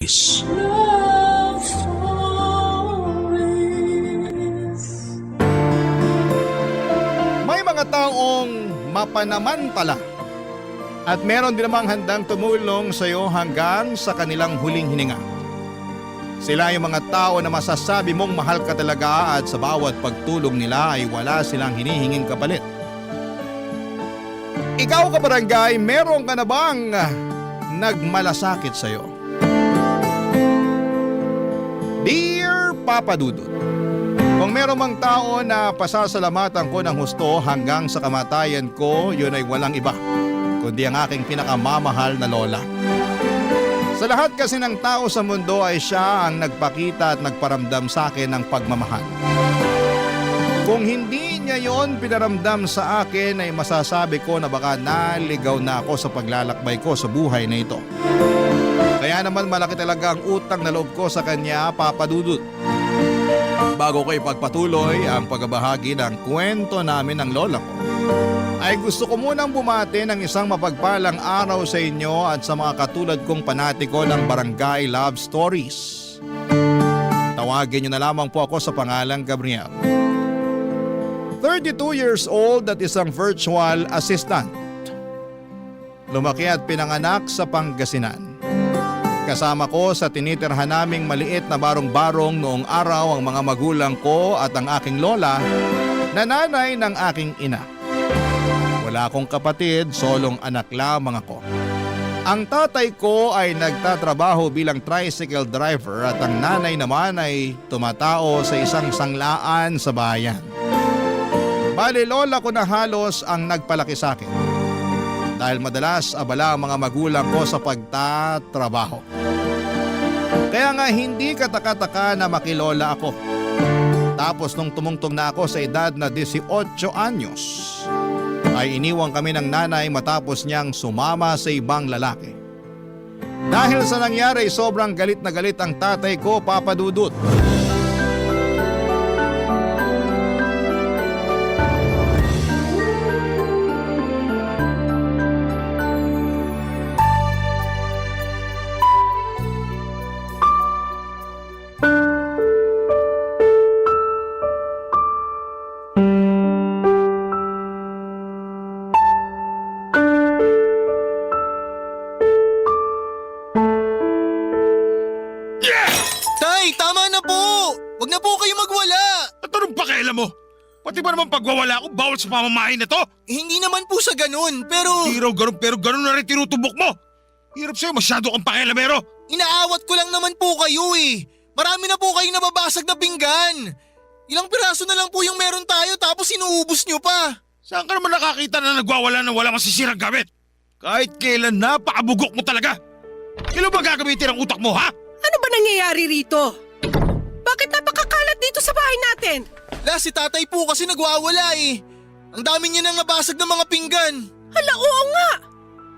Love stories. May mga taong mapanamantala at meron din namang handang tumulong sa iyo hanggang sa kanilang huling hininga. Sila yung mga tao na masasabi mong mahal ka talaga at sa bawat pagtulong nila ay wala silang hinihinging kapalit. Ikaw kabarangay, meron ka na bang nagmalasakit sa iyo? Dear Papa Dudut, kung meron mang tao na pasasalamatan ko ng husto hanggang sa kamatayan ko, yun ay walang iba, kundi ang aking pinakamamahal na lola. Sa lahat kasi ng tao sa mundo ay siya ang nagpakita at nagparamdam sa akin ng pagmamahal. Kung hindi niya yon pinaramdam sa akin ay masasabi ko na baka naligaw na ako sa paglalakbay ko sa buhay na ito. Kaya naman malaki talaga ang utang na loob ko sa kanya, Papa Dudut. Bago ko ipagpatuloy ang pagbabahagi ng kwento namin ng lola ko, ay gusto ko munang bumati ng isang mapagpalang araw sa inyo at sa mga katulad kong panatiko ng Barangay Love Stories. Tawagin niyo na lamang po ako sa pangalang Gabriel. 32 years old at isang virtual assistant. Lumaki at pinanganak sa Pangasinan. Kasama ko sa tinitirhan naming maliit na barong-barong noong araw ang mga magulang ko at ang aking lola na nanay ng aking ina. Wala akong kapatid, solong anak lamang ako. Ang tatay ko ay nagtatrabaho bilang tricycle driver at ang nanay naman ay tumatao sa isang sanglaan sa bayan. Bali lola ko na halos ang nagpalaki sa akin. Dahil madalas abala ang mga magulang ko sa pagtatrabaho. Kaya nga hindi kataka-taka na makilola ako. Tapos nung tumungtong na ako sa edad na 18 anyos, ay iniwang kami ng nanay matapos niyang sumama sa ibang lalaki. Dahil sa nangyari sobrang galit na galit ang tatay ko, Papa Dudut. Tay, tama na po! Huwag na po kayo magwala! At anong pakialam mo? Pati ba naman pagwawala ako bawal sa pamamahay na to? Hindi naman po sa ganun, pero Di raw ganun pero ganun na rin tinutubok mo. Hirap sa'yo, masyado kang pakialamero. inaawat ko lang naman po kayo eh. Marami na po kayong nababasag na pinggan. Ilang piraso na lang po yung meron tayo tapos inuubos nyo pa. Saan ka naman nakakita na nagwawala ng walang masisirang gamit? Kahit kailan napakabugok mo talaga. Kailan ba gagamitin ang utak mo, ha? Ano ba nangyayari rito? Bakit napakakalat dito sa bahay natin? La, si tatay po kasi nagwawala eh. Ang dami niya nang nabasag ng mga pinggan. Hala, oo nga!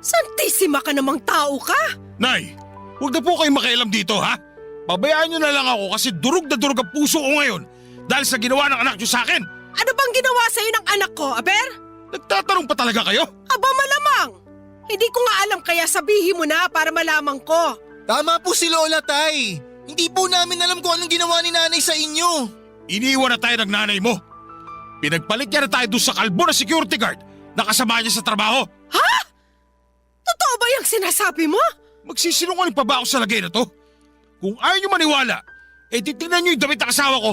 Santisima ka namang tao ka! Nay, huwag na po kayong makialam dito, ha? Pabayaan nyo na lang ako kasi durog na durog ang puso ko ngayon dahil sa ginawa ng anak nyo sa akin. Ano bang ginawa sa'yo ng anak ko, Aber? Nagtatanong pa talaga kayo? Aba malamang! Hindi ko nga alam kaya sabihin mo na para malaman ko. Tama po si Lola, Tay. Hindi po namin alam kung anong ginawa ni nanay sa inyo. Iniwan na tayo ng nanay mo. Pinagpalit niya na tayo doon sa kalbo na security guard na kasama niya sa trabaho. Ha? Totoo ba yung sinasabi mo? Magsisinungaling pa ba ako sa lagay na to? Kung ayaw niyo maniwala, titignan niyo yung damit ng asawa ko.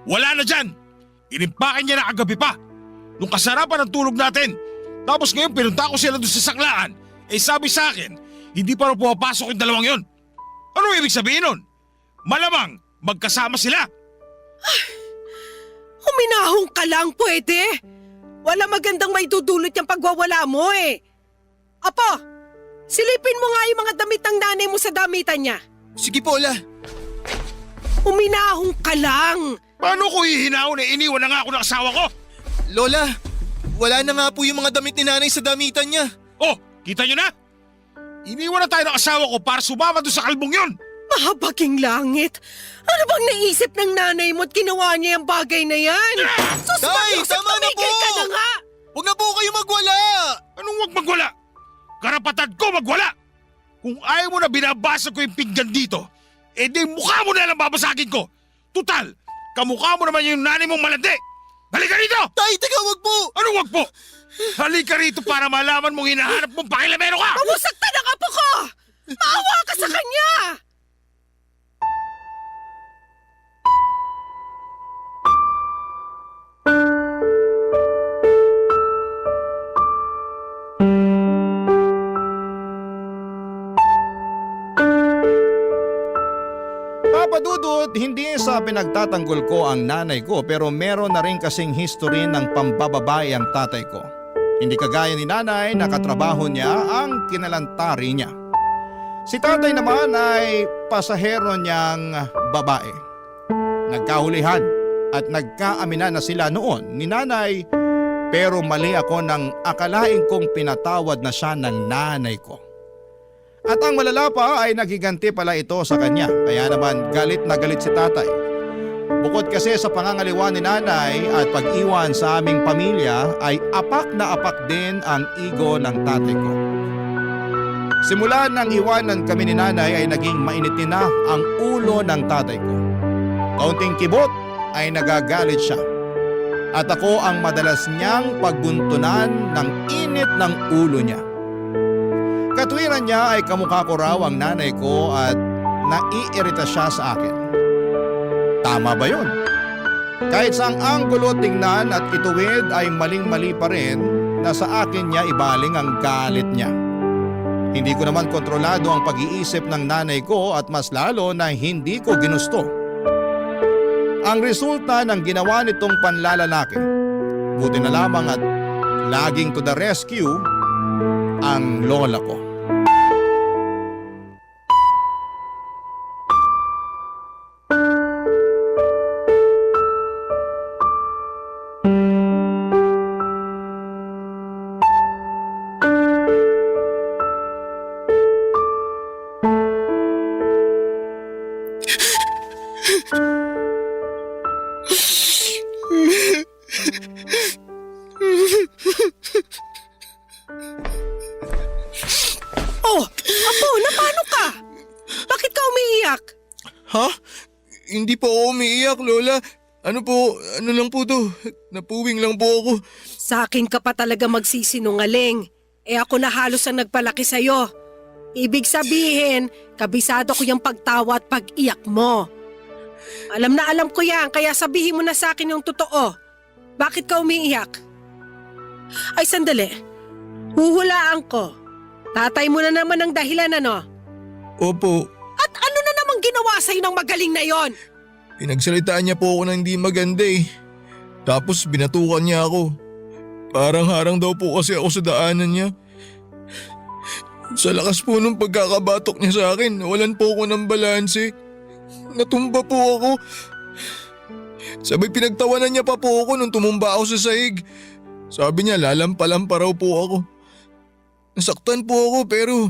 Wala na dyan. Inimpakan niya na kagabi pa. Nung kasarapan ng tulog natin. Tapos ngayon pinunta ko sila doon sa saklaan. Sabi sa akin, hindi pa rin pumapasok yung dalawang yon. Ano ibig sabihin nun? Malamang magkasama sila. Huminahong ka lang, pwede. Wala magandang may dudulot yung pagwawala mo eh. Apo, silipin mo nga yung mga damit ng nanay mo sa damitan niya. Sige po, La. Huminahong ka lang. Paano ko hihinahon iniwan na nga ako ng asawa ko? Lola, wala na nga po yung mga damit ni nanay sa damitan niya. Oh, kita nyo na? Iniwan na tayo ng asawa ko para sumama doon sa kalbong yon. Mahabaging langit. Ano bang naisip ng nanay mo at ginawa niya yung bagay na yan? Sus, Tay, Mariusap, tama na tumigil po! ka na nga! Huwag na po kayo magwala! Anong wag magwala? Karapatan ko magwala! Kung ayaw mo na binabasag ko yung pinggan dito, di mukha mo na lang babasagin ko. Tutal, kamukha mo naman yung nanay mong malandi. Halika rito! Tay, teka, wag po! Anong wag po? Halika rito para malaman mong hinahanap mong pakilamero ka! Pamusaktan ang apo ko! Maawa ka sa kanya! Papa Dudut, hindi sa pinagtatanggol ko ang nanay ko pero meron na rin kasing history ng pambababae ang tatay ko. Hindi kagaya ni nanay, nakatrabaho niya ang kinalantari niya. Si tatay naman ay pasahero niyang babae. Nagkahulihan at nagkaaminan na sila noon ni nanay pero mali ako nang akalain kong pinatawad na siya ng nanay ko. At ang malala pa ay nagiganti pala ito sa kanya kaya naman galit na galit si tatay. Bukod kasi sa pangangaliwa ni nanay at pag-iwan sa aming pamilya ay apak na apak din ang ego ng tatay ko. Simula nang iwanan kami ni nanay ay naging mainitin na ang ulo ng tatay ko. Kaunting kibot ay nagagalit siya. At ako ang madalas niyang pagbuntunan ng init ng ulo niya. Katwiran niya ay kamukha ko raw ang nanay ko at naiirita siya sa akin. Tama ba yun? Kahit saang anggulo tingnan at ituwid ay maling-mali pa rin na sa akin niya ibaling ang galit niya. Hindi ko naman kontrolado ang pag-iisip ng nanay ko at mas lalo na hindi ko ginusto. Ang resulta ng ginawa nitong panlalalaki, buti na lamang at laging to the rescue ang lola ko. Oh, apo, napano ka? Bakit ka umiiyak? Ha? Hindi po ako umiiyak, Lola. Ano lang po to? Napuwing lang po ako. Sa akin ka pa talaga magsisinungaling. Ako na halos ang nagpalaki sa'yo. Ibig sabihin, kabisado ko yung pagtawa at pag-iyak mo. Alam na alam ko yan, kaya sabihin mo na sa akin yung totoo. Bakit ka umiiyak? Ay, sandali. Huhulaan ko. Tatay mo na naman ang dahilan, ano? Opo, At ano na namang ginawa sa'yo ng magaling na yon? pinagsalitaan niya po ako ng hindi maganda eh. Tapos binatukan niya ako. Parang harang daw po kasi ako sa daanan niya. Sa lakas po nung pagkakabatok niya sa akin, walan po ako ng balanse. Natumba po ako. Sabay pinagtawanan niya pa po ako nung tumumba ako sa sahig. Sabi niya lalampa-lampa raw po ako. Nasaktan po ako pero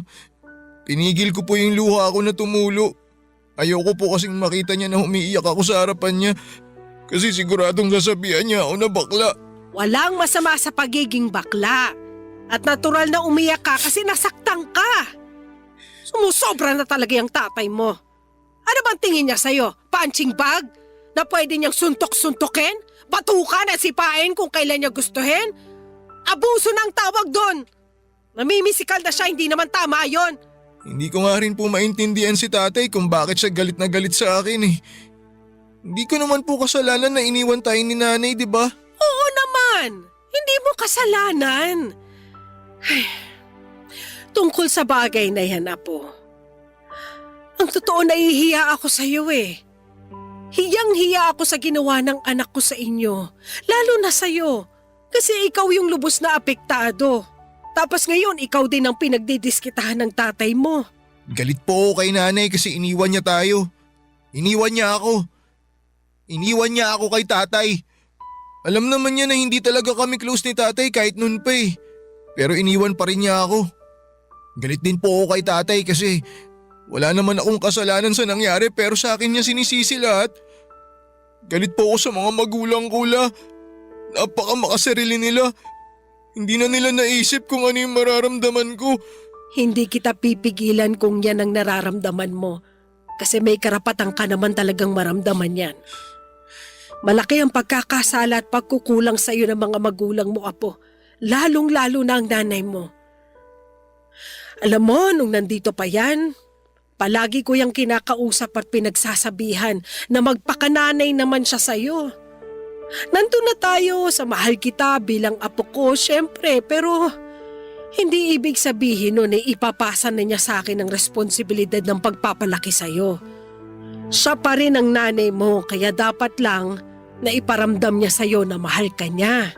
pinigil ko po yung luha ko na tumulo. Ayoko po kasing makita niya na umiiyak ako sa harapan niya. Kasi siguradong sasabihan niya ako na bakla. Walang masama sa pagiging bakla. At natural na umiyak ka kasi nasaktan ka. Sumusobra na talaga yung tatay mo. Ano bang tingin niya sa'yo? Punching bag? Na pwede niyang suntok-suntokin? Batukan at sipain kung kailan niya gustuhin? Abuso ng tawag doon. Namimisikal na siya, hindi naman tama yon. Hindi ko nga rin po maintindihan si tatay kung bakit siya galit na galit sa akin eh. Hindi ko naman po kasalanan na iniwan tayo ni nanay, di ba? Oo naman. Hindi mo kasalanan. Ay, tungkol sa bagay na yan, Apo. Ang totoo, nahihiya ako sa iyo eh. Hiyang-hiya ako sa ginawa ng anak ko sa inyo. Lalo na sa iyo. Kasi ikaw yung lubos na apektado. Tapos ngayon, ikaw din ang pinagdidiskitahan ng tatay mo. Galit po ako kay nanay kasi iniwan niya tayo. Iniwan niya ako. Iniwan niya ako kay tatay. Alam naman niya na hindi talaga kami close ni tatay kahit noon pa eh. Pero iniwan pa rin niya ako. Galit din po ako kay tatay kasi wala naman akong kasalanan sa nangyari pero sa akin niya sinisisi lahat. Galit po ako sa mga magulang ko la. Napaka makasarili nila. Hindi na nila naisip kung ano yung mararamdaman ko. Hindi kita pipigilan kung yan ang nararamdaman mo. Kasi may karapatan ka naman talagang maramdaman yan. Malaki ang pagkakasala at pagkukulang sa iyo ng mga magulang mo, Apo. Lalong-lalo na ang nanay mo. Alam mo, nung nandito pa yan, palagi ko yung kinakausap at pinagsasabihan na magpakananay naman siya sa'yo. Nandun na tayo sa mahal kita bilang apo ko, syempre, pero hindi ibig sabihin nun ipapasa na niya sa akin ang responsibilidad ng pagpapalaki sa'yo. Siya pa rin ang nanay mo, kaya dapat lang na iparamdam niya sa'yo na mahal ka niya.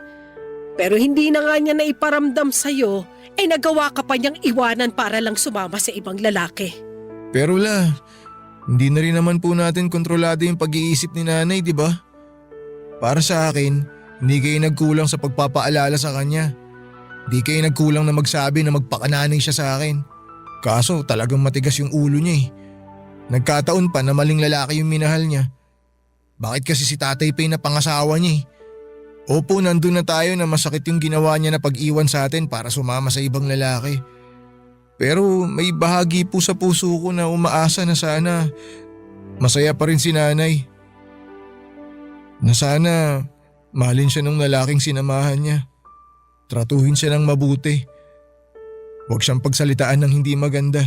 Pero hindi na nga niya na iparamdam sa'yo, nagawa ka pa niyang iwanan para lang sumama sa ibang lalaki. Pero la, hindi na rin naman po natin kontrolado yung pag-iisip ni nanay, di ba? Para sa akin, hindi kayo nagkulang sa pagpapaalala sa kanya. Hindi kayo nagkulang na magsabi na magpakananay siya sa akin. Kaso talagang matigas yung ulo niya eh. Nagkataon pa na maling lalaki yung minahal niya. Bakit kasi si tatay pa yung napangasawa niya eh? Opo, nandun na tayo na masakit yung ginawa niya na pag-iwan sa atin para sumama sa ibang lalaki. Pero may bahagi po sa puso ko na umaasa na sana masaya pa rin si nanay. Na sana mahalin siya ng lalaking sinamahan niya. Tratuhin siya ng mabuti. Huwag siyang pagsalitaan ng hindi maganda.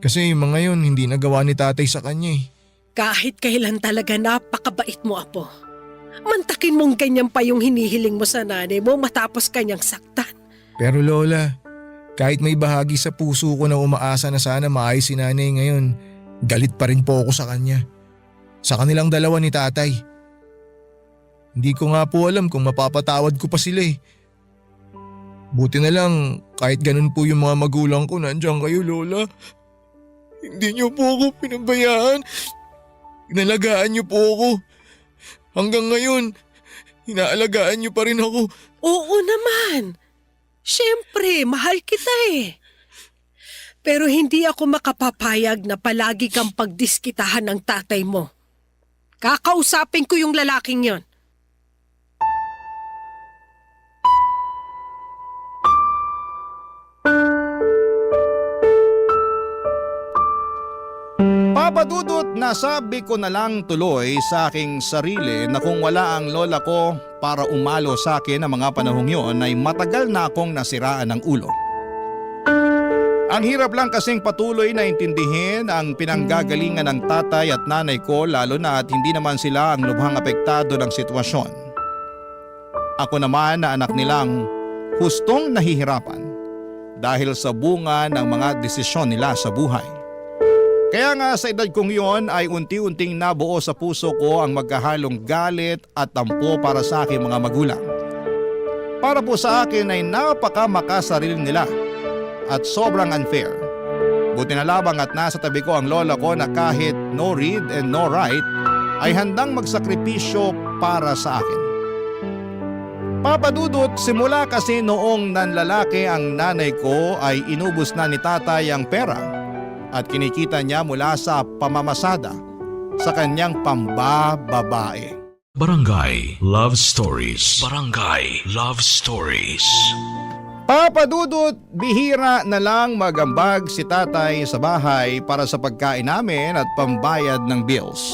Kasi yung mga yun hindi nagawa ni tatay sa kanya eh. Kahit kailan talaga napakabait mo, Apo. Mantakin mong ganyan pa yung hinihiling mo sa nanay mo matapos kanyang saktan. Pero Lola, kahit may bahagi sa puso ko na umaasa na sana maayos si nanay ngayon, galit pa rin po ako sa kanya. Sa kanilang dalawa ni tatay. Hindi ko nga po alam kung mapapatawad ko pa sila eh. Buti na lang kahit ganun po yung mga magulang ko, nandiyan kayo Lola. Hindi niyo po ako pinabayaan. Inalagaan niyo po ako. Hanggang ngayon, inaalagaan niyo pa rin ako. Oo naman. Siyempre, mahal kita eh. Pero hindi ako makapapayag na palagi kang pagdiskitahan ng tatay mo. Kakausapin ko yung lalaking yon. Papadudot, nasabi ko na lang tuloy sa aking sarili na kung wala ang lola ko para umalo sa akin ang mga panahong yun ay matagal na akong nasiraan ng ulo. Ang hirap lang kasing patuloy na intindihin ang pinanggagalingan ng tatay at nanay ko lalo na at hindi naman sila ang lubhang apektado ng sitwasyon. Ako naman na anak nilang hustong nahihirapan dahil sa bunga ng mga desisyon nila sa buhay. Kaya nga sa edad kong yon ay unti-unting nabuo sa puso ko ang magkahalong galit at tampo para sa aking mga magulang. Para po sa akin ay napakamakasarili nila at sobrang unfair. Buti na lamang at nasa tabi ko ang lola ko na kahit no read and no write ay handang magsakripisyo para sa akin. Papadudot, simula kasi noong nanlalaki ang nanay ko ay inubos na ni tatay ang pera at kinikita niya mula sa pamamasada sa kanyang pambababae. Barangay Love Stories. Barangay Love Stories. Papadudot, bihira na lang magambag si tatay sa bahay para sa pagkain namin at pambayad ng bills.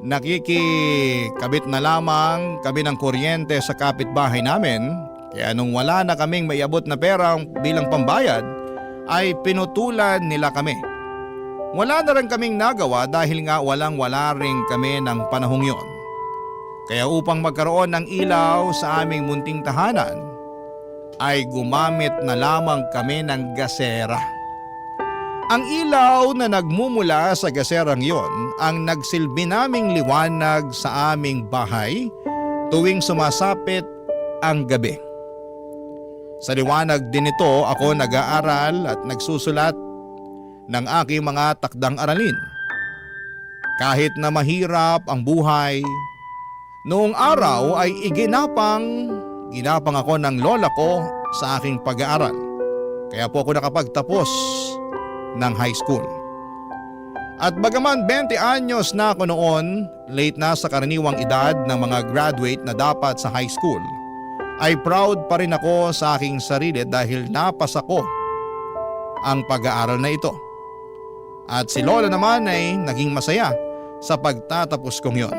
Nakikikabit na lamang kami ng kuryente sa kapitbahay namin, kaya nung wala na kaming maiabot na pera bilang pambayad, ay pinutulan nila kami. Wala na rin kaming nagawa dahil nga walang-wala rin kami ng panahong yon. Kaya upang magkaroon ng ilaw sa aming munting tahanan, ay gumamit na lamang kami ng gasera. Ang ilaw na nagmumula sa gaserang yon ang nagsilbi naming liwanag sa aming bahay tuwing sumasapit ang gabi. Sa liwanag din ito ako nag-aaral at nagsusulat ng aking mga takdang aralin. Kahit na mahirap ang buhay, noong araw ay ginapang ako ng lola ko sa aking pag-aaral. Kaya po ako nakapagtapos ng high school. At bagaman 20 anyos na ako noon, late na sa karaniwang edad ng mga graduate na dapat sa high school, ay proud pa rin ako sa aking sarili dahil napasa ko ang pag-aaral na ito. At si Lola naman ay naging masaya sa pagtatapos kong yon.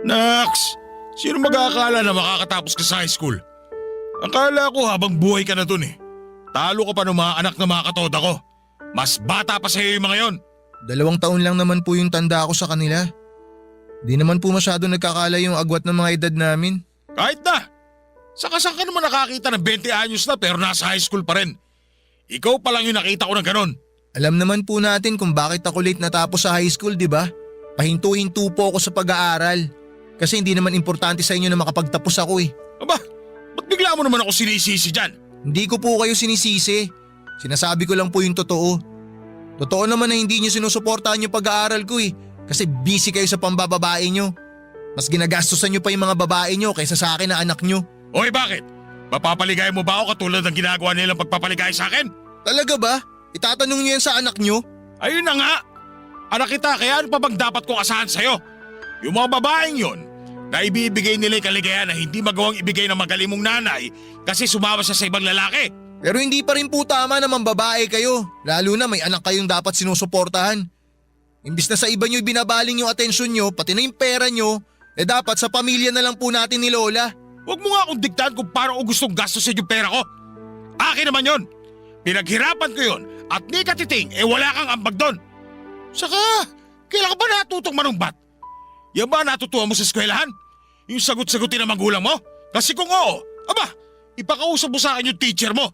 Nax! Sino mag-aakala na makakatapos ka sa high school? Akala ko habang buhay ka na dun eh. Talo ka pa ng mga anak na mga katoda ko. Mas bata pa sa'yo yung mga yon. 2 taon lang naman po yung tanda ko sa kanila. Di naman po masyado nagkakala yung agwat ng mga edad namin. Kahit na. Saka saan ka naman nakakita ng 20 anyos na pero nasa high school pa rin? Ikaw pa lang yung nakita ko ng ganon. Alam naman po natin kung bakit ako late natapos sa high school, di ba? Pahinto-hinto po ako sa pag-aaral. Kasi hindi naman importante sa inyo na makapagtapos ako eh. Aba, ba't bigla mo naman ako sinisisi dyan? Hindi ko po kayo sinisisi. Sinasabi ko lang po yung totoo. Totoo naman na hindi nyo sinusuportahan yung pag-aaral ko eh. Kasi busy kayo sa pambababae nyo. Mas ginagastusan nyo pa yung mga babae nyo kaysa sa akin na anak nyo. Oy, bakit? Mapapaligay mo ba ako katulad ng ginagawa nilang pagpapaligay sa akin? Talaga ba? Itatanong nyo yan sa anak nyo? Ayun na nga. Anak kita, kaya ano pa bang dapat kong asahan sa'yo? Yung mga babaeng yon na ibibigay nila yung kaligayahan na hindi magawang ibigay ng magaling mong nanay kasi sumama siya sa ibang lalaki. Pero hindi pa rin po tama naman babae kayo. Lalo na may anak kayong dapat sinusuportahan. Imbis na sa iba nyo binabaling yung atensyon nyo, pati na yung pera nyo, dapat sa pamilya na lang po natin ni Lola. Huwag mo nga akong diktahan kung paano ko gustong gastusin yung pera ko. Akin naman yon. Pinaghirapan ko yon at ni katiting wala kang ambag doon. Saka, kailan ka ba natutong manumbat? Yan ba natutuwa mo sa eskwelahan? Yung sagot-sagutin ng magulang mo? Kasi kung oo, aba, ipakausap mo sa akin yung teacher mo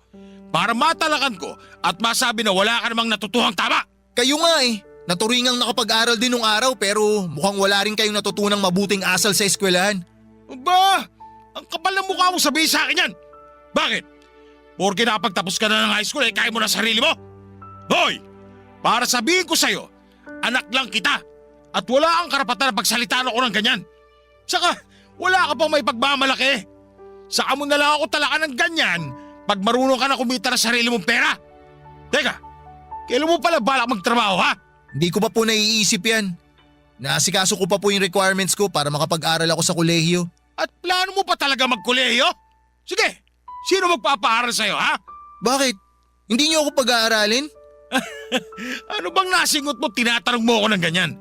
para matalakan ko at masabi na wala ka namang natutuhang tama. Kayo nga eh. Naturingang nakapag-aral din nung araw pero mukhang wala rin kayong natutunang mabuting asal sa eskwelahan. Aba, ang kapal ng mukha mo sabihin sa akin yan. Bakit? Porke nakapagtapos ka na ng high school kaya mo na sarili mo? Hoy, para sabihin ko sa'yo, anak lang kita at wala kang karapatan na pagsalitaan ako ng ganyan. Saka, wala ka pang may pagmamalaki. Saka mo na lang ako talakan ng ganyan pag marunong ka na kumita ng sarili mong pera. Teka, kailan mo pala balak magtrabaho ha? Hindi ko pa po naiisip yan. Naasikaso ko pa po yung requirements ko para makapag-aral ako sa kolehiyo. At plano mo pa talaga magkolehiyo? Sige, sino magpapaaral sa'yo ha? Bakit? Hindi niyo ako pag-aaralin? Ano bang nasingot mo tinatanong mo ako ng ganyan?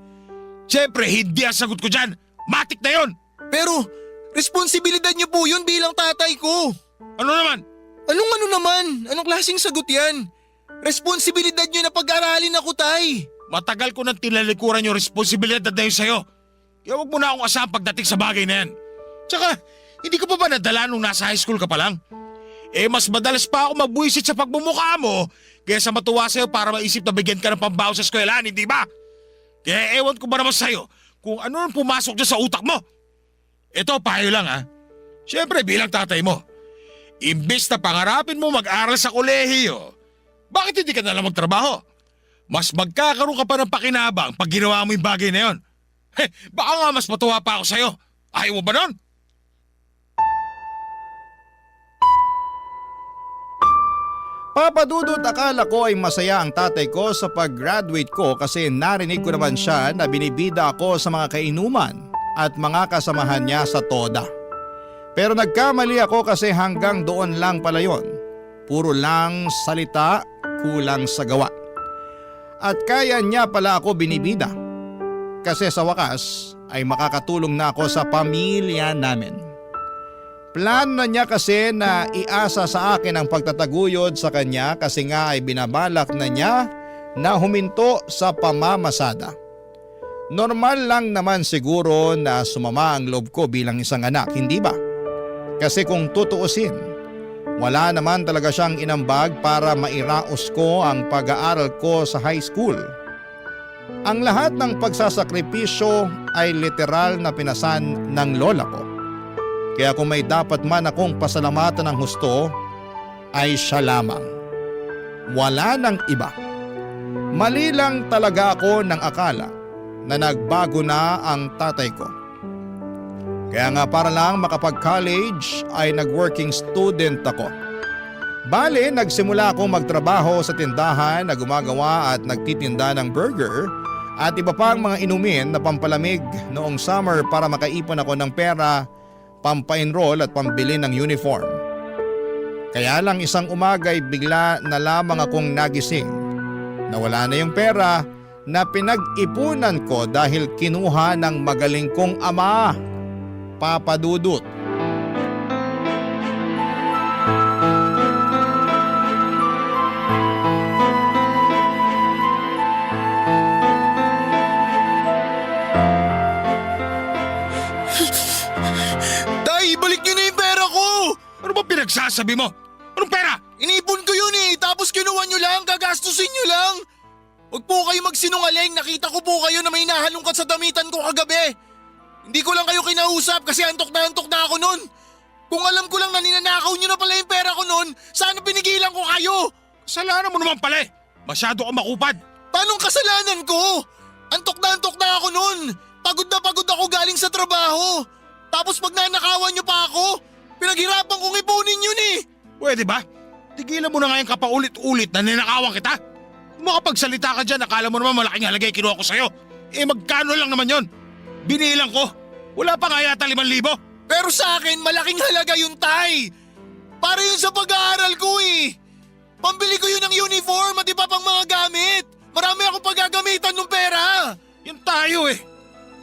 Siyempre, hindi ang sagot ko dyan. Matik na yon. Pero, responsibilidad niyo po yun bilang tatay ko. Ano naman? Anong ano naman? Anong klaseng sagot yan? Responsibilidad niyo na pag-aralin ako, tay. Matagal ko nang tinalikuran yung responsibilidad na yun sa'yo. Kaya huwag mo na akong asahan pagdating sa bagay na yan. Tsaka, hindi ko pa ba nadala nung nasa high school ka pa lang? Mas madalas pa ako magbuisit sa pagmumukha mo kaysa matuwa sa'yo para maisip na bigyan ka ng pambaho sa eskwelahan, hindi ba? Kaya ewan ko ba naman sa'yo kung ano nang pumasok dyan sa utak mo. Ito, payo lang ha. Siyempre, bilang tatay mo, imbis na pangarapin mo mag-aral sa kolehiyo, bakit hindi ka nalang magtrabaho? Mas magkakaroon ka pa ng pakinabang pag ginawa mo yung bagay na yon. Baka nga mas matuwa pa ako sa'yo. Ayaw mo ba nun? Papadudot, akala ko ay masaya ang tatay ko sa pag-graduate ko kasi narinig ko naman siya na binibida ako sa mga kainuman at mga kasamahan niya sa toda. Pero nagkamali ako kasi hanggang doon lang pala yon. Puro lang salita, kulang sa gawa. At kaya niya pala ako binibida. Kasi sa wakas ay makakatulong na ako sa pamilya namin. Plano na niya kasi na iasa sa akin ang pagtataguyod sa kanya kasi nga ay binabalak na niya na huminto sa pamamasada. Normal lang naman siguro na sumama ang loob ko bilang isang anak, hindi ba? Kasi kung tutuusin, wala naman talaga siyang inambag para mairaos ko ang pag-aaral ko sa high school. Ang lahat ng pagsasakripisyo ay literal na pinasan ng lola ko. Kaya kung may dapat man akong pasalamatan ng husto, ay siya lamang. Wala nang iba. Mali lang talaga ako ng akala na nagbago na ang tatay ko. Kaya nga para lang makapag-college ay nag-working student ako. Bale, nagsimula akong magtrabaho sa tindahan na gumagawa at nagtitinda ng burger at iba pang mga inumin na pampalamig noong summer para makaipon ako ng pera, pampa-enroll at pambili ng uniform. Kaya lang isang umaga'y bigla na lamang akong nagising. Nawala na yung pera na pinag-ipunan ko dahil kinuha ng magaling kong ama, Papa Dudut. Tay, ibalik niyo na yung pera ko! Ano ba pinagsasabi mo? Anong pera? Inipon ko yun tapos kinuha niyo lang, gagastusin niyo lang! Huwag po kayo magsinungaling, nakita ko po kayo na may nahalungkat sa damitan ko kagabi. Hindi ko lang kayo kinausap kasi antok na ako nun. Kung alam ko lang na ninanakaw niyo na pala yung pera ko nun, sana pinigilan ko kayo! Kasalanan mo naman pala eh. Masyado ka makupad. Paanong kasalanan ko? Antok na ako nun. Pagod na pagod ako galing sa trabaho. Tapos magnanakawan niyo pa ako. Pinaghirapan kong ipunin yun eh. Pwede ba? Tigilan mo na nga yung kapaulit-ulit na ninakawan kita. Kung makapagsalita ka dyan, akala mo naman malaking halaga yung kinuha ko sa'yo. Eh magkano lang naman yon? Binilang ko. Wala pa nga yata 5,000. Pero sa akin, malaking halaga yun, Tay. Para yun sa pag-aaral ko eh. Pambili ko yun ng uniform at iba pang mga gamit. Marami akong paggagamitan ng pera. Yun tayo eh.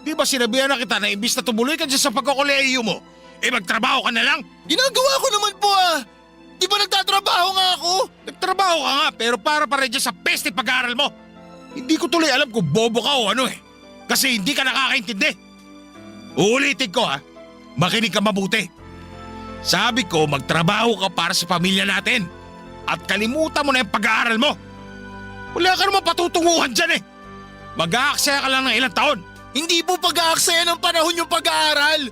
Di ba sinabihan na kita na imbis na tumuloy ka dyan sa pagkakolehiyo mo, eh magtrabaho ka na lang? Ginagawa ko naman po ah. Di ba nagtatrabaho nga ako? Nagtrabaho ka nga pero para pa rin dyan sa peste pag-aaral mo. Hindi ko tuloy alam kung bobo ka o ano eh. Kasi hindi ka nakakaintindi. Uulitin ko ha. Makinig ka mabuti. Sabi ko magtrabaho ka para sa pamilya natin. At kalimutan mo na yung pag-aaral mo. Wala ka naman patutunguhan dyan eh. Mag-aaksaya ka lang ng ilang taon. Hindi po pag-aaksaya ng panahon yung pag-aaral.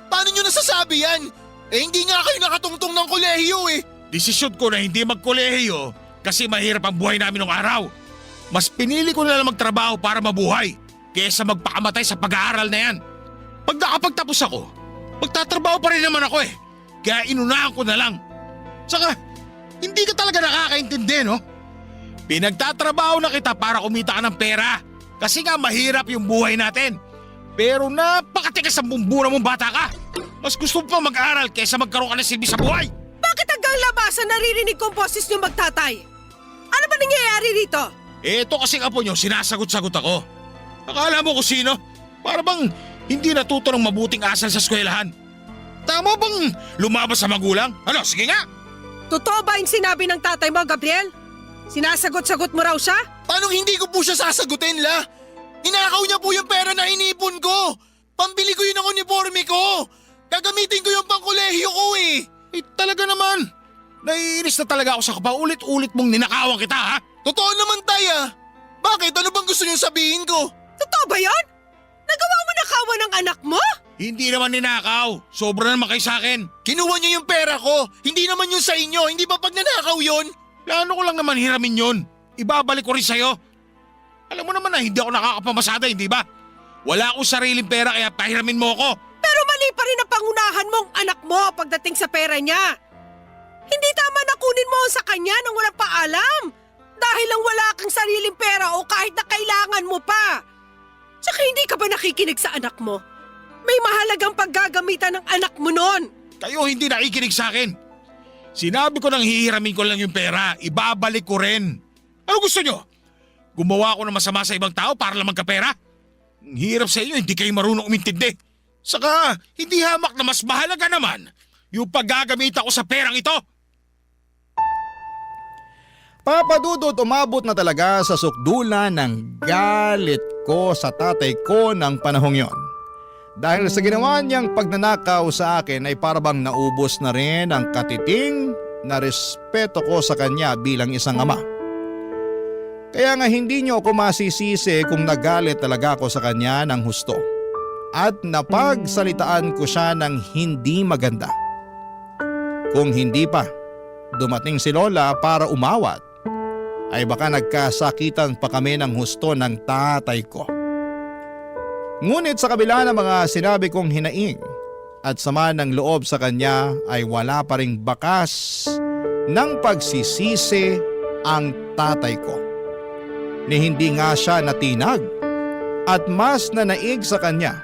Paano nyo nasasabi yan? Eh hindi nga kayo nakatungtong ng kolehiyo eh. Desisyon ko na hindi magkolehiyo kasi mahirap ang buhay namin nung araw. Mas pinili ko na lang magtrabaho para mabuhay kaysa magpakamatay sa pag-aaral na yan. Pag nakapagtapos ako, magtatrabaho pa rin naman ako eh. Kaya inunahan ko na lang. Saka, hindi ka talaga nakakaintindi no? Pinagtatrabaho na kita para kumita ka ng pera. Kasi nga mahirap yung buhay natin. Pero napakatigas ang bumbura mong bata ka. Mas gusto mo pa mag-aral kaysa magkaroon ka ng silbi sa buhay. Bakit hanggang labasan naririnig kong boses niyo magtatay? Ano ba nangyayari rito? Ito kasing apo nyo, sinasagot-sagot ako. Akala mo kung sino? Para bang hindi natuto ng mabuting asal sa eskwelahan. Tama bang lumabas sa magulang? Ano, sige nga! Totoo ba yung sinabi ng tatay mo, Gabriel? Sinasagot-sagot mo raw siya? Paano hindi ko po siya sasagutin, La? Ninakaw niya po yung pera na inipon ko. Pambili ko yun ng uniforme ko. Gagamitin ko yung pangkolehiyo ko eh. Eh talaga naman. Naiinis na talaga ako sa kapaulit-ulit mong ninakawan kita ha? Totoo naman, Taya. Bakit? Ano bang gusto niyong sabihin ko? Totoo ba yan? Nagawa mo nakawan ng anak mo? Hindi naman ninakaw. Sobra naman kayo sa akin. Kinuha niyo yung pera ko. Hindi naman yun sa inyo. Hindi ba pag nanakaw yun? Plano ko lang naman hiramin yun. Ibabalik ko rin sa'yo. Alam mo naman na hindi ako nakakapamasada, hindi ba? Wala akong sariling pera kaya pahiramin mo ako. Pero mali pa rin ang pangunahan mong anak mo pagdating sa pera niya. Hindi tama na kunin mo sa kanya nang walang paalam. Dahil lang wala kang sariling pera o kahit na kailangan mo pa. Tsaka hindi ka ba nakikinig sa anak mo? May mahalagang paggagamitan ng anak mo nun. Kayo hindi nakikinig sa akin. Sinabi ko nang hihiramin ko lang yung pera, ibabalik ko rin. Ano gusto nyo? Gumawa ako ng masama sa ibang tao para lang magkapera? Ang hirap sa inyo, hindi kayo marunong umintindi. Saka, hindi hamak na mas mahalaga naman yung paggagamit ako sa perang ito. Papa Dudut, umabot na talaga sa sukdulan ng galit ko sa tatay ko ng panahong yon. Dahil sa ginawa niyang pagnanakaw sa akin ay parabang naubos na rin ang katiting na respeto ko sa kanya bilang isang ama. Kaya nga hindi niyo ako masisisi kung nagalit talaga ako sa kanya ng husto. At napagsalitaan ko siya ng hindi maganda. Kung hindi pa dumating si Lola para umawat, ay baka nagkasakitan pa kami ng husto ng tatay ko. Ngunit sa kabila ng mga sinabi kong hinaing, at sama ng loob sa kanya ay wala pa ring bakas ng pagsisisi ang tatay ko. Ni hindi nga siya natinag at mas nanaig sa kanya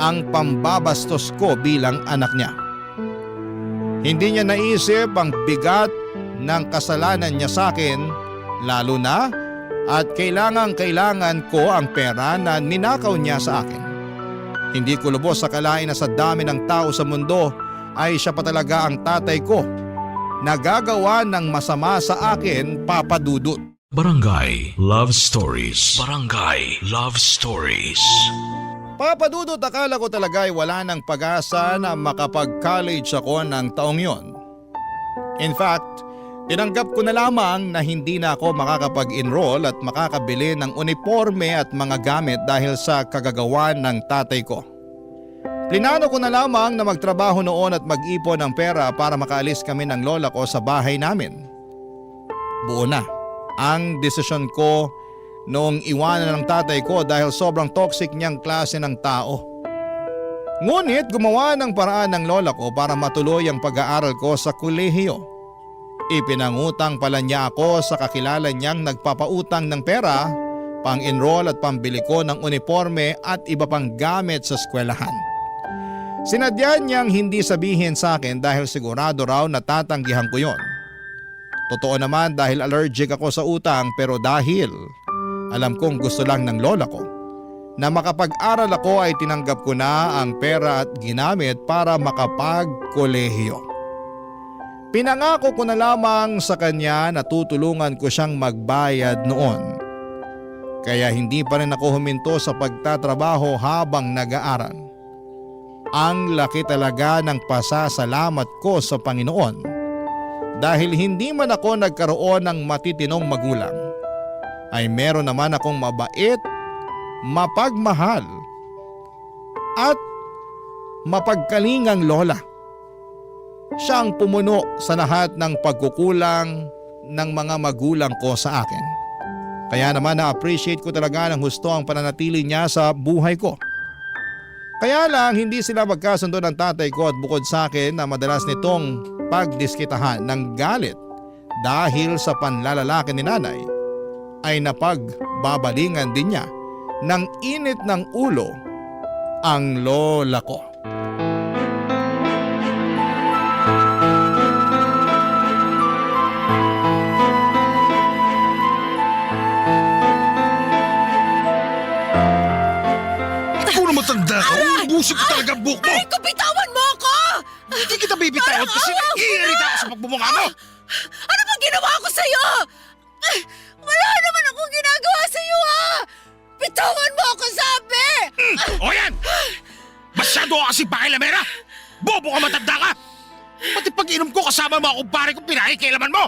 ang pambabastos ko bilang anak niya. Hindi niya naisip ang bigat ng kasalanan niya sa akin, lalo na at kailangan ko ang pera na ninakaw niya sa akin. Hindi ko lubos akalain na sa dami ng tao sa mundo ay siya pa talaga ang tatay ko na gagawa ng masama sa akin, Papa Dudut. Barangay Love Stories. Barangay Love Stories. Papa Dudut, akala ko talaga ay wala ng pag-asa na makapag-college ako ng taong yon. In fact, tinanggap ko na lamang na hindi na ako makakapag-enroll at makakabili ng uniforme at mga gamit dahil sa kagagawan ng tatay ko. Plinano ko na lamang na magtrabaho noon at mag-ipon ng pera para makaalis kami ng lola ko sa bahay namin. Buo na ang desisyon ko noong iwanan ng tatay ko dahil sobrang toxic niyang klase ng tao. Ngunit gumawa ng paraan ng lola ko para matuloy ang pag-aaral ko sa kolehiyo. Ipinangutang pala niya ako sa kakilala niyang nagpapautang ng pera, pang-enroll at pambili ko ng uniforme at iba pang gamit sa eskwelahan. Sinadya niyang hindi sabihin sa akin dahil sigurado raw na tatanggihan ko yon. Totoo naman dahil allergic ako sa utang, pero dahil alam kong gusto lang ng lola ko na makapag-aral ako ay tinanggap ko na ang pera at ginamit para makapag-kolehiyo. Pinangako ko na lamang sa kanya na tutulungan ko siyang magbayad noon. Kaya hindi pa rin ako huminto sa pagtatrabaho habang nag-aaral. Ang laki talaga ng pasasalamat ko sa Panginoon dahil hindi man ako nagkaroon ng matitinong magulang, ay meron naman akong mabait, mapagmahal at mapagkalingang lola. Siya ang pumuno sa lahat ng pagkukulang ng mga magulang ko sa akin. Kaya naman na-appreciate ko talaga ng husto ang pananatili niya sa buhay ko. Kaya lang hindi sila magkasundo ng tatay ko at bukod sa akin na madalas nitong pagdiskitahan ng galit dahil sa panlalalaki ni nanay, ay napagbabalingan din niya ng init ng ulo ang lola ko. Matanda ka, ubusin ko talaga ang buhok mo! Aray ko, bitawan mo ako! Hindi kita bibitawan kasi naiirita ako sa pagbumukha mo! Ano bang ginawa ko sa'yo? Wala naman akong ginagawa sa'yo, ha! Bitawan mo ako, sabi! O yan! Masyado ka kasi pakilamera! Bobo ka, matanda ka! Pati pag-inom ko kasama mga kumpare ko, pinakikialaman mo!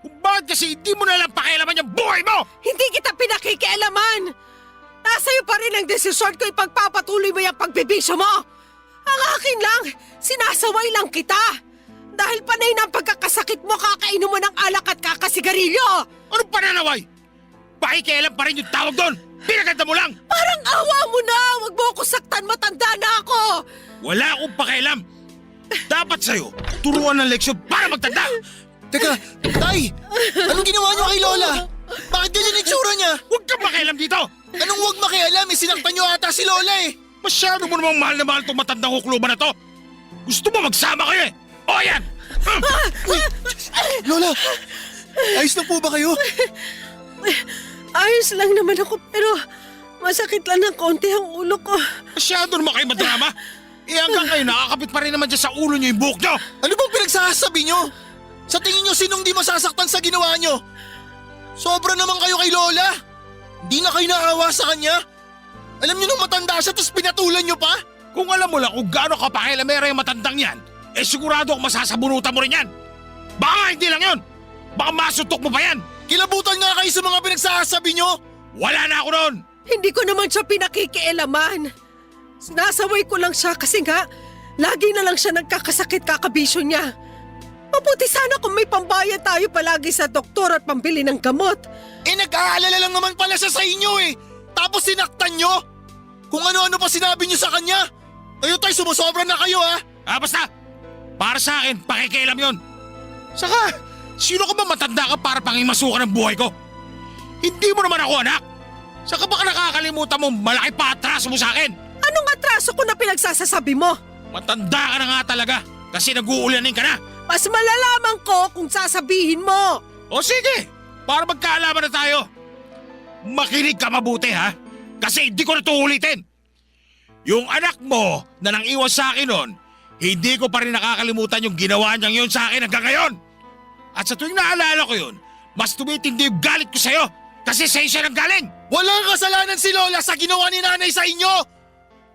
Kung bakit kasi hindi mo nalang pakialaman yung buhay mo! Hindi kita pinakikialaman! Nasa'yo pa rin ang desisyon ko, ipagpapatuloy mo yung pagbibisyo mo! Ang akin lang, sinasaway lang kita! Dahil panay na ang pagkakasakit mo, kakainom mo ng alak at kakasigarilyo! Anong pananaway? Pakikialam pa rin yung tawag doon! Pinaganda mo lang! Parang awa mo na! Huwag mo ako saktan, matanda na ako! Wala akong pakialam! Dapat sa'yo, turuan ng leksyon para magtanda! Teka, Tay! Anong ginawa niyo kay Lola? Bakit ganyan itsura niya? Huwag kang pakialam dito! Anong huwag makialam? Sinaktan niyo ata si Lola eh! Masyado mo namang mahal na mahal itong matandang hukluban na to! Gusto mo magsama kayo eh! O yan! Lola! Ayos na po ba kayo? Ayos lang naman ako, pero masakit lang ng konti ang ulo ko. Masyado naman kayo madrama! Hanggang kayo nakakapit pa rin naman dyan sa ulo niyo yung buhok niyo! Ano bang pinagsasabi niyo? Sa tingin niyo sinong di masasaktan sa ginawa niyo? Sobra naman kayo kay Lola! Di na kayo naawa sa kanya? Alam niyo nung matanda siya tapos pinatulan niyo pa? Kung alam mo lang kung gaano kapakilamera yung matandang yan, eh sigurado ako masasabunutan mo rin yan! Baka hindi lang yun! Baka masutok mo pa yan! Kilabutan nga kayo sa mga pinagsasabi niyo! Wala na ako noon! Hindi ko naman siya pinakikialaman. Sinasaway ko lang siya kasi nga, lagi na lang siya nagkakasakit kakabisyo niya. Mabuti sana kung may pambayad tayo palagi sa doktor at pambili ng gamot. Eh nag-aalala lang naman pala siya sa inyo eh! Tapos sinaktan niyo! Kung ano-ano pa sinabi niyo sa kanya! Kayo tay, sumusobra na kayo ha! Basta! Para sa akin, pakikialam yon. Saka, sino ka ba matanda ka para pangimasukan ng buhay ko? Hindi mo naman ako anak. Saka baka nakakalimutan mo malaki pa atraso mo sa akin. Anong atraso ko na pinagsasasabi mo? Matanda ka na nga talaga kasi nag-uulanin ka na. Mas malalaman ko kung sasabihin mo. O sige, para magkaalaman na tayo. Makinig ka mabuti ha, kasi hindi ko na ito ulitin. Yung anak mo na nang iwan sa akin noon, hindi ko pa rin nakakalimutan yung ginawa niyang yun sa akin hanggang ngayon. At sa tuwing naalala ko yun, mas tumitindi yung galit ko sa'yo kasi sa'yo siya nang galing. Walang kasalanan si Lola sa ginawa ni nanay sa inyo!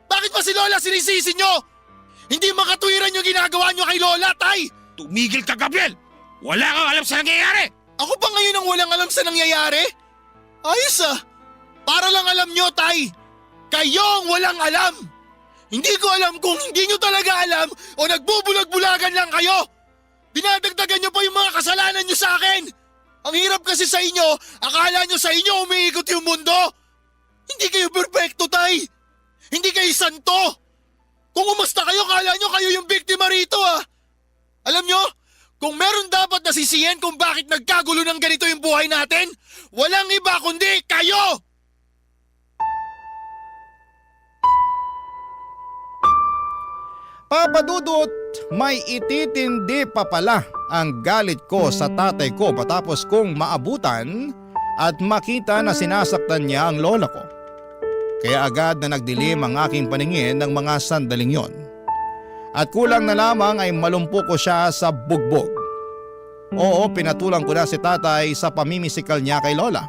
Bakit pa si Lola sinisisi nyo? Hindi makatwiran yung ginagawa nyo kay Lola, tay! Tumigil ka, Gabriel! Wala kang alam sa nangyayari! Ako pa ngayon ang walang alam sa nangyayari? Ayos ah! Para lang alam nyo, tay! Kayo ang walang alam! Hindi ko alam kung hindi nyo talaga alam o nagbubulag-bulagan lang kayo! Dinadagdagan nyo pa yung mga kasalanan nyo sa akin! Ang hirap kasi sa inyo, akala nyo sa inyo umiikot yung mundo! Hindi kayo perfecto, tay! Hindi kayo santo! Kung umasta kayo, kala nyo kayo yung biktima rito ah! Alam nyo, kung meron dapat nasisiyan kung bakit nagkagulo ng ganito yung buhay natin, walang iba kundi kayo! Papa Dudut, may ititindi pa pala ang galit ko sa tatay ko matapos kong maabutan at makita na sinasaktan niya ang lola ko. Kaya agad na nagdilim ang aking paningin ng mga sandaling yon. At kulang na lamang ay malumpo ko siya sa bugbog. Oo, pinatulang ko na si tatay sa pamimisikal niya kay lola.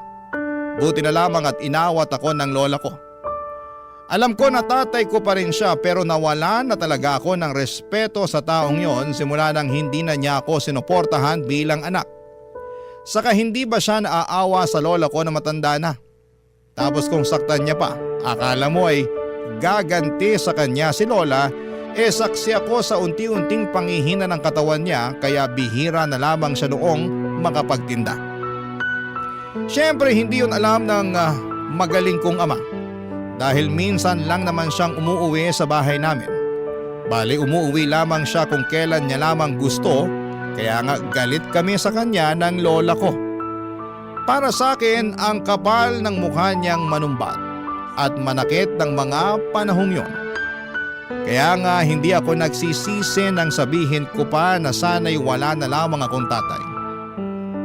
Buti na lamang at inawat ako ng lola ko. Alam ko na tatay ko pa rin siya pero nawalan na talaga ako ng respeto sa taong yon simula nang hindi na niya ako sinuportahan bilang anak. Saka hindi ba siya naaawa sa lola ko na matanda na? Tapos kung saktan niya pa, akala mo ay gaganti sa kanya si lola, saksi ako sa unti-unting pangihina ng katawan niya kaya bihira na lamang siya noong makapagtinda. Siyempre hindi yun alam ng magaling kong ama. Dahil minsan lang naman siyang umuuwi sa bahay namin. Bali umuuwi lamang siya kung kailan niya lamang gusto, kaya nga galit kami sa kanya ng lola ko. Para sa akin ang kapal ng mukha niyang manumbat at manakit ng mga panahong yon. Kaya nga hindi ako nagsisisi nang sabihin ko pa na sana'y wala na lamang akong tatay.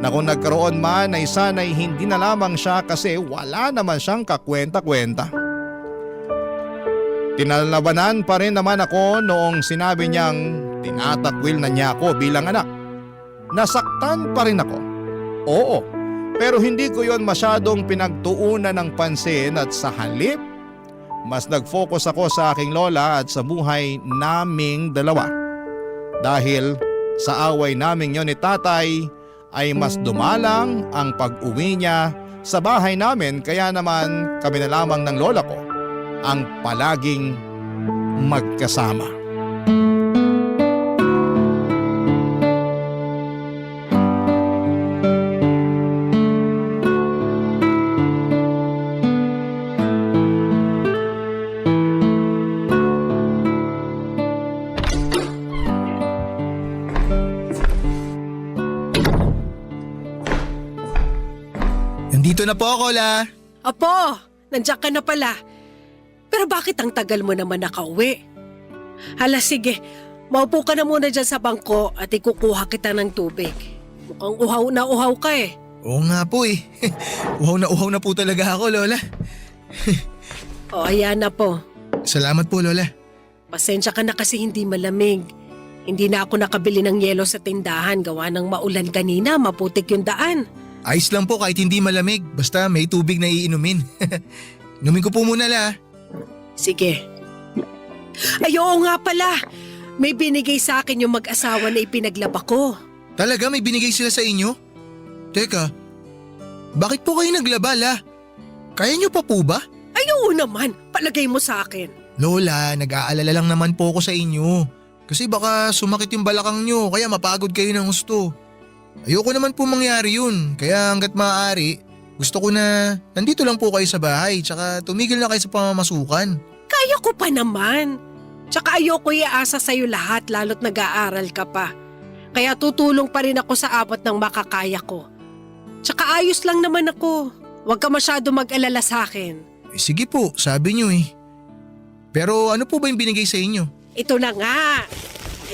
Na kung nagkaroon man ay sana'y hindi na lamang siya kasi wala naman siyang kakwenta-kwenta. Tinalabanan pa rin naman ako noong sinabi niyang tinatakwil na niya ako bilang anak. Nasaktan pa rin ako. Oo, pero hindi ko yon masyadong pinagtuunan ng pansin at sa halip, mas nag-focus ako sa aking lola at sa buhay naming dalawa. Dahil sa away naming yon ni tatay ay mas dumalang ang pag-uwi niya sa bahay namin kaya naman kami na lamang ng lola ko ang palaging magkasama. Nandito na po ako, La. Apo, nandiyan ka na pala. Pero bakit ang tagal mo naman nakauwi? Hala sige, maupo ka na muna dyan sa bangko at ikukuha kita ng tubig. Mukhang uhaw na uhaw ka eh. Oo nga po eh. Uhaw na po talaga ako, Lola. O ayan na po. Salamat po, Lola. Pasensya ka na kasi hindi malamig. Hindi na ako nakabili ng yelo sa tindahan gawa ng maulan kanina, maputik yung daan. Ayos lang po kahit hindi malamig. Basta may tubig na iinumin. Inumin ko po muna, La. Sige. Ay oo nga pala, may binigay sa akin yung mag-asawa na ipinaglaba ko. Talaga may binigay sila sa inyo? Teka, bakit po kayo naglaba, La? Kaya niyo pa po ba? Ay oo naman, palagay mo sa akin. Lola, nag-aalala lang naman po ako sa inyo. Kasi baka sumakit yung balakang nyo kaya mapagod kayo ng gusto. Ayoko naman po mangyari yun. Kaya hanggat maaari, gusto ko na nandito lang po kayo sa bahay tsaka tumigil na kayo sa pamamasukan. Kaya ko pa naman. Tsaka ayoko iasa sa'yo lahat lalo't nag-aaral ka pa. Kaya tutulong pa rin ako sa abot ng makakaya ko. Tsaka ayos lang naman ako. Huwag ka masyado mag-alala sa akin. Sige po, sabi niyo eh. Pero ano po ba yung binigay sa inyo? Ito na nga.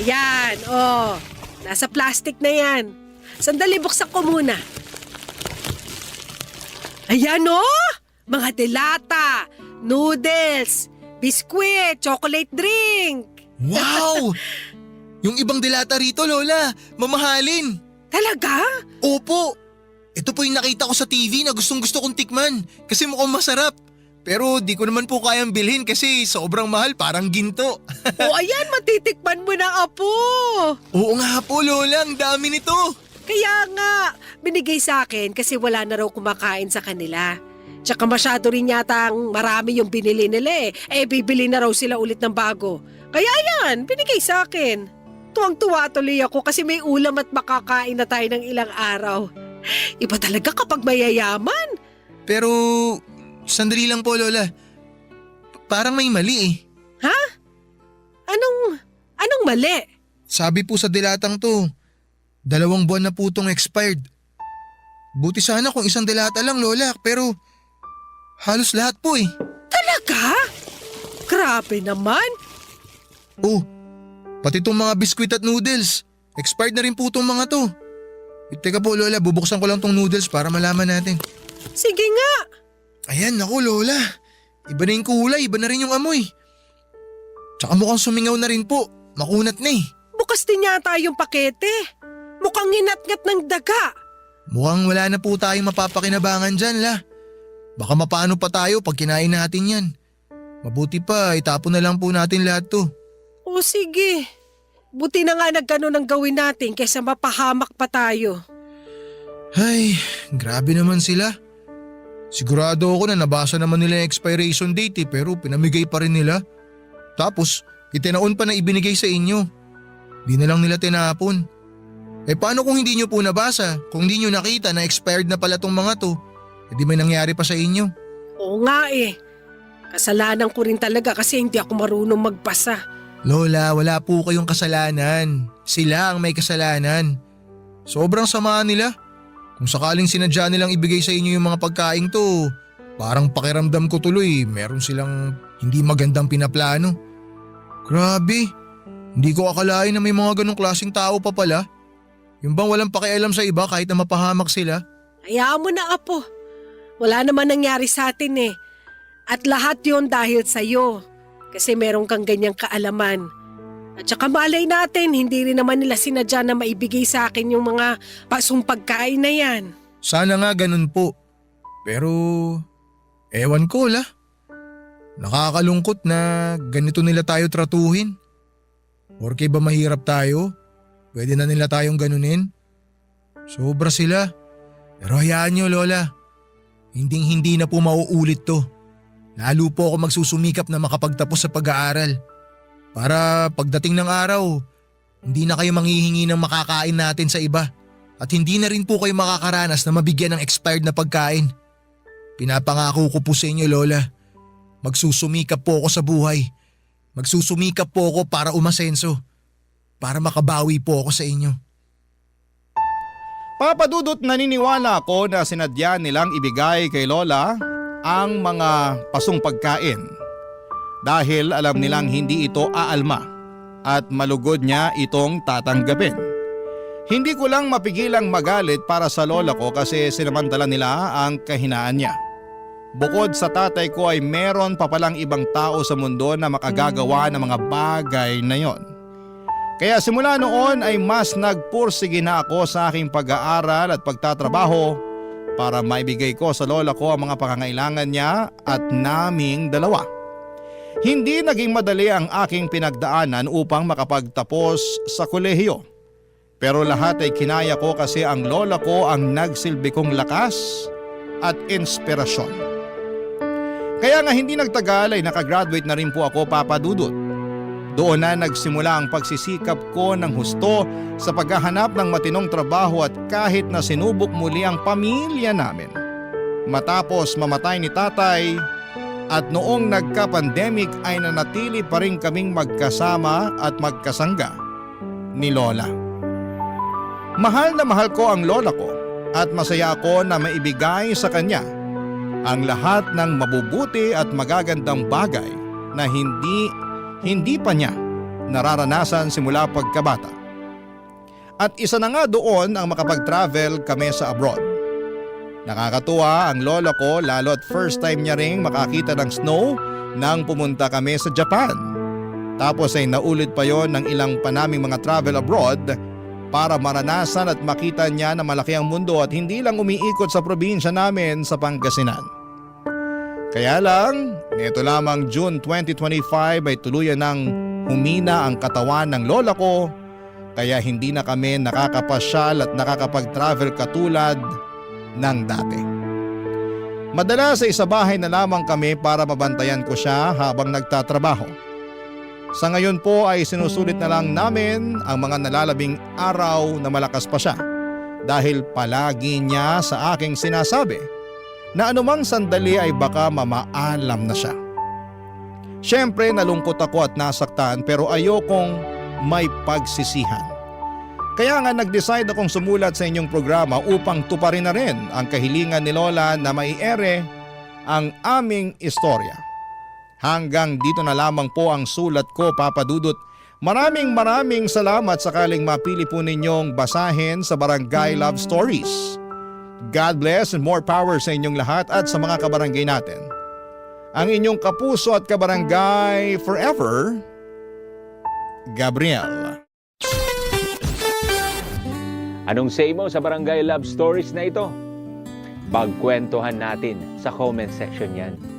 Ayan, oh. Nasa plastic na yan. Sandali, buksan ko muna. Ayan oh! Mga delata, noodles, biskwit, chocolate drink. Wow! Yung ibang dilata rito, Lola, mamahalin. Talaga? Opo. Ito po yung nakita ko sa TV na gustong gusto kong tikman kasi mukhang masarap. Pero di ko naman po kayang bilhin kasi sobrang mahal, parang ginto. O ayan, matitikman mo na, Apo. Oo nga po, Lola, ang dami nito. Kaya nga, binigay sa akin kasi wala na raw kumakain sa kanila. Tsaka masyado rin yata ang marami yung binili nila eh. Bibili na raw sila ulit ng bago. Kaya yan, binigay sa akin. Tuwang-tuwa tuloy ako kasi may ulam at makakain na tayo ng ilang araw. Iba talaga kapag mayayaman. Pero, sandali lang po, Lola. Parang may mali eh. Ha? Anong mali? Sabi po sa dilatang to, 2 buwan na po itong expired. Buti sana kung 1 dilata lang, Lola, pero halos lahat po eh. Talaga? Grabe naman. Oh, pati itong mga biskwit at noodles. Expired na rin po itong mga to. Teka po, Lola, bubuksan ko lang tong noodles para malaman natin. Sige nga. Ayan, naku, Lola. Iba na yung kulay, iba na rin yung amoy. Tsaka mukhang sumingaw na rin po. Makunat na eh. Bukas din yata yung pakete. Mukhang inat-ngat ng daga. Mukhang wala na po tayong mapapakinabangan dyan, La. Baka mapaano pa tayo pag kinain natin yan. Mabuti pa, itapon na lang po natin lahat to. O sige. Buti na nga nagkano ng gawin natin kaysa mapahamak pa tayo. Ay, grabe naman sila. Sigurado ako na nabasa naman nila yung expiration date pero pinamigay pa rin nila. Tapos, itinaon pa na ibinigay sa inyo. Di na lang nila tinapon. Paano kung hindi nyo po nabasa? Kung hindi nyo nakita na expired na pala tong mga to, di may nangyari pa sa inyo. Oo nga eh. Kasalanan ko rin talaga kasi hindi ako marunong magbasa. Lola, wala po kayong kasalanan. Sila ang may kasalanan. Sobrang sama nila. Kung sakaling sinadya nilang ibigay sa inyo yung mga pagkain to, parang pakiramdam ko tuloy meron silang hindi magandang pinaplano. Grabe, hindi ko akalain na may mga ganong klaseng tao pa pala. Yung bang walang pakialam sa iba kahit na mapahamak sila? Hayaan mo na, Apo. Wala naman nangyari sa atin eh. At lahat yon dahil sa'yo. Kasi meron kang ganyang kaalaman. At saka malay natin, hindi rin naman nila sinadya na maibigay sa akin yung mga pasong pagkain na yan. Sana nga ganun po. Pero, ewan ko la. Nakakalungkot na ganito nila tayo tratuhin. Porke ba mahirap tayo? Pwede na nila tayong ganunin? Sobra sila. Pero hayaan nyo, Lola. Hindi na po mauulit to. Lalo po ako magsusumikap na makapagtapos sa pag-aaral. Para pagdating ng araw, hindi na kayo manghihingi ng makakain natin sa iba. At hindi na rin po kayo makakaranas na mabigyan ng expired na pagkain. Pinapangako ko po sa inyo, Lola. Magsusumikap po ako sa buhay. Magsusumikap po ako para umasenso. Para makabawi po ako sa inyo. Papa Dudut, naniniwala ako na sinadya nilang ibigay kay Lola ang mga pasong pagkain dahil alam nilang hindi ito aalma at malugod niya itong tatanggapin. Hindi ko lang mapigilang magalit para sa lola ko kasi sinamantala nila ang kahinaan niya. Bukod sa tatay ko ay meron pa palang ibang tao sa mundo na makagagawa ng mga bagay na yon. Kaya simula noon ay mas nagpursige na ako sa aking pag-aaral at pagtatrabaho para maibigay ko sa lola ko ang mga pangangailangan niya at naming dalawa. Hindi naging madali ang aking pinagdaanan upang makapagtapos sa kolehiyo. Pero lahat ay kinaya ko kasi ang lola ko ang nagsilbi kong lakas at inspirasyon. Kaya nga hindi nagtagal ay nakagraduate na rin po ako, Papa Dudut. Doon na nagsimula ang pagsisikap ko ng husto sa paghahanap ng matinong trabaho at kahit na sinubok muli ang pamilya namin. Matapos mamatay ni tatay, At noong nagka-pandemic ay nanatili pa rin kaming magkasama at magkasangga ni Lola. Mahal na mahal ko ang lola ko at masaya ako na maibigay sa kanya ang lahat ng mabubuti at magagandang bagay na hindi pa niya nararanasan simula pagkabata. At isa na nga doon ang makapag-travel kami sa abroad. Nakakatuwa ang lola ko lalo at first time niya ring makakita ng snow nang pumunta kami sa Japan. Tapos ay naulit pa yon ng ilang pa naming mga travel abroad para maranasan at makita niya na malaki ang mundo at hindi lang umiikot sa probinsya namin sa Pangasinan. Kaya lang, nito lamang June 2025 ay tuluyan ng humina ang katawan ng lola ko kaya hindi na kami nakakapasyal at nakakapag-travel katulad ng dati. Madalas sa isa bahay na lamang kami para mabantayan ko siya habang nagtatrabaho. Sa ngayon po ay sinusulit na lang namin ang mga nalalabing araw na malakas pa siya dahil palagi niya sa aking sinasabi na anumang sandali ay baka mamaalam na siya. Siyempre nalungkot ako at nasaktan pero ayokong may pagsisihan. Kaya nga nag-decide akong sumulat sa inyong programa upang tuparin na rin ang kahilingan ni Lola na maiere ang aming istorya. Hanggang dito na lamang po ang sulat ko, Papa Dudut. Maraming salamat sakaling mapili po ninyong basahin sa Barangay Love Stories. God bless and more power sa inyong lahat at sa mga kabarangay natin. Ang inyong kapuso at kabarangay forever, Gabriel. Anong say mo sa Barangay Love Stories na ito? Pagkwentuhan natin sa comment section yan.